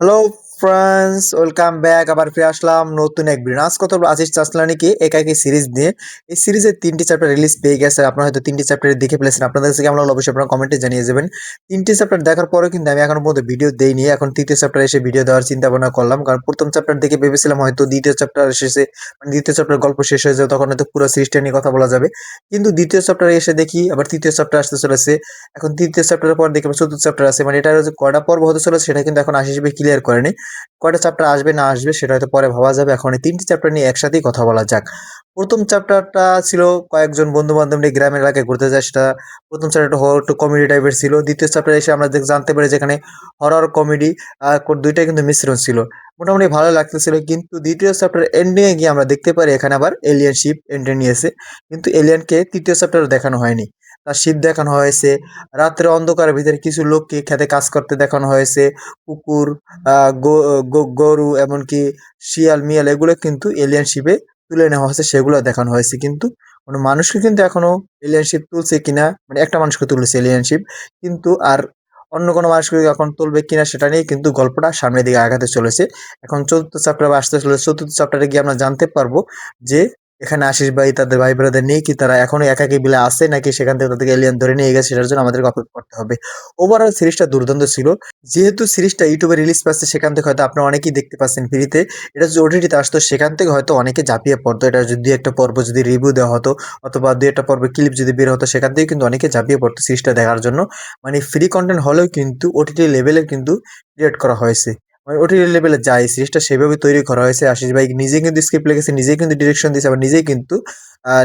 Hello friends, welcome back. আবার ফিরে আসলাম নতুন এক ভিডিও। আজ কথা বলবো আজিজ চাসলানিকে একাকী সিরিজ নিয়ে। এই সিরিজের ৩টি চ্যাপ্টার রিলিজ পেয়ে গেছে। আপনারা হয়তো ৩টি চ্যাপ্টার দেখে ফেলেছেন। আপনাদের কাছে কেমন লাগলো অবশ্যই আপনারা কমেন্টে জানিয়ে যাবেন। ৩টি চ্যাপ্টার দেখার পরেও কিন্তু আমি এখনো পর্যন্ত ভিডিও দেইনি। এখন ৩য় চ্যাপ্টার এসে ভিডিও দেওয়ার চিন্তা ভাবনা করলাম। কারণ প্রথম চ্যাপ্টার দেখে ভেবেছিলাম হয়তো দ্বিতীয় চ্যাপ্টার শেষে মানে দ্বিতীয় চ্যাপ্টার গল্প শেষ হয়ে যাবে, তখন হয়তো পুরো সিরিজটা নিয়ে কথা বলা যাবে। কিন্তু দ্বিতীয় চ্যাপ্টারে এসে দেখি আবার তৃতীয় চ্যাপ্টার আসতে চলেছে। এখন তৃতীয় চ্যাপ্টারের পর দেখি আবার চতুর্থ চ্যাপ্টার আছে। মানে এটা যে কয়টা পর্ব হতে চলেছে সেটা কিন্তু এখন আশিস ভাই ক্লিয়ার করেনি। কয়টা চ্যাপ্টার আসবে না আসবে সেটা হয়তো পরে ভাবা যাবে। এখন এই ৩টি চ্যাপ্টার নিয়ে একসাথেই কথা বলা যাক। প্রথম চ্যাপ্টারটা ছিল কয়েকজন বন্ধু-বান্ধব নিয়ে গ্রামের এলাকায় ঘুরতে যায়। সেটা প্রথম চ্যাপ্টারটা একটু কমেডি টাইপের ছিল। দ্বিতীয় চ্যাপ্টারে এসে আমরা জানতে পারি যেখানে হরর কমেডি ২ টাই কিন্তু মিশ্রণ ছিল। মোটামুটি ভালো লাগতেছিল। কিন্তু দ্বিতীয় চ্যাপ্টার এন্ডিং এ গিয়ে আমরা দেখতে পারি এখানে আবার এলিয়েন শিপ এন্ট্রি নিয়েছে। কিন্তু এলিয়েনকে ৩য় চ্যাপ্টারে দেখানো হয়নি। তার শিপ দেখানো হয়েছে। রাত্রে অন্ধকারের ভিতরে কিছু লোককে খেতে কাজ করতে দেখানো হয়েছে। কুকুর, গরু, এমনকি শিয়াল মিয়াল এগুলো কিন্তু এলিয়েন শিপে তুলে নেওয়া হয়েছে, সেগুলো দেখানো হয়েছে। কিন্তু কোনো মানুষকে কিন্তু এখনো এলিয়েন শিপ তুলছে কিনা, মানে একটা মানুষকে তুলেছে এলিয়েন শিপ, কিন্তু আর অন্য কোনো মানুষকে এখন তুলবে কিনা সেটা নিয়ে কিন্তু গল্পটা সামনের দিকে আগাতে চলেছে। এখন চতুর্থ চ্যাপ্টার আসতে চলেছে। চতুর্থ চ্যাপ্টারে গিয়ে আমরা জানতে পারবো যে এখানে আশিস ভাই তাদের ভাই ব্রাদার নিয়ে কি তারা এখনো একাকী বিলে আছে নাকি সেখান থেকে তাদেরকে এলিয়েন ধরে নিয়ে গেছে, সেটার জন্য আমাদেরকে অপেক্ষা করতে হবে। ওভারঅল সিরিজটা দুর্দান্ত ছিল। যেহেতু সিরিজটা ইউটিউবে রিলিজ পাচ্ছে সেখান থেকে হয়তো আপনারা অনেকেই দেখতে পাচ্ছেন ফ্রিতে। এটা যদি ওটিটিতে আসতো সেখান থেকে হয়তো অনেকে ঝাঁপিয়ে পড়তো। এটা যদি দুই একটা পর্ব যদি রিভিউ দেওয়া হতো অথবা দুই একটা পর্বের ক্লিপ যদি বের হতো সেখান থেকে কিন্তু অনেকে ঝাঁপিয়ে পড়তো সিরিজটা দেখার জন্য। মানে ফ্রি কন্টেন্ট হলেও কিন্তু ওটিটি লেভেলের কিন্তু ক্রিয়েট করা হয়েছে। মানে ওটিটি লেভেলে যায় সিরিজটা সেভাবে তৈরি করা হয়েছে। আশিস ভাই নিজে কিন্তু স্ক্রিপ্ট লিখেছে, নিজেই কিন্তু ডিরেকশন দিয়েছে, আবার নিজেই কিন্তু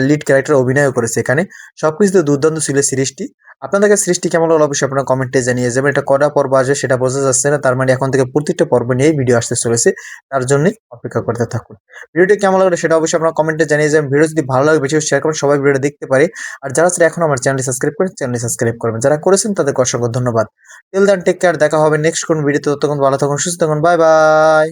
লিড ক্যারেক্টার অভিনয় করেছে এখানে। সবকিছুতে দুর্দান্ত ছিল সিরিজটি। আপনাদের কাছে সৃষ্টি কেমন হলো অবশ্যই আপনারা কমেন্টে জানিয়ে যাবেন। এটা কটা পর্ব আসবে সেটা বোঝা যাচ্ছে না, তার মানে এখন থেকে প্রত্যেকটা পর্ব নিয়েই ভিডিও আসতে চলেছে। তার জন্য অপেক্ষা করতে থাকুন। ভিডিওটি কেমন লাগলো সেটা অবশ্যই আপনারা কমেন্টে জানিয়ে যাবেন। ভিডিও যদি ভালো লাগে বেশি শেয়ার করবেন, সবাই ভিডিওটা দেখতে পারে। আর যারা এখন আমার চ্যানেলটি সাবস্ক্রাইব করেন চ্যানেলটি সাবস্ক্রাইব করবেন, যারা করেছেন তাদেরকে অসংখ্য ধন্যবাদ। টিল দেন টেক কেয়ার, দেখা হবে নেক্সট কোন ভিডিওতে। ততক্ষণ ভালো থাকুন, সুস্থ থাকুন, বাই বাই।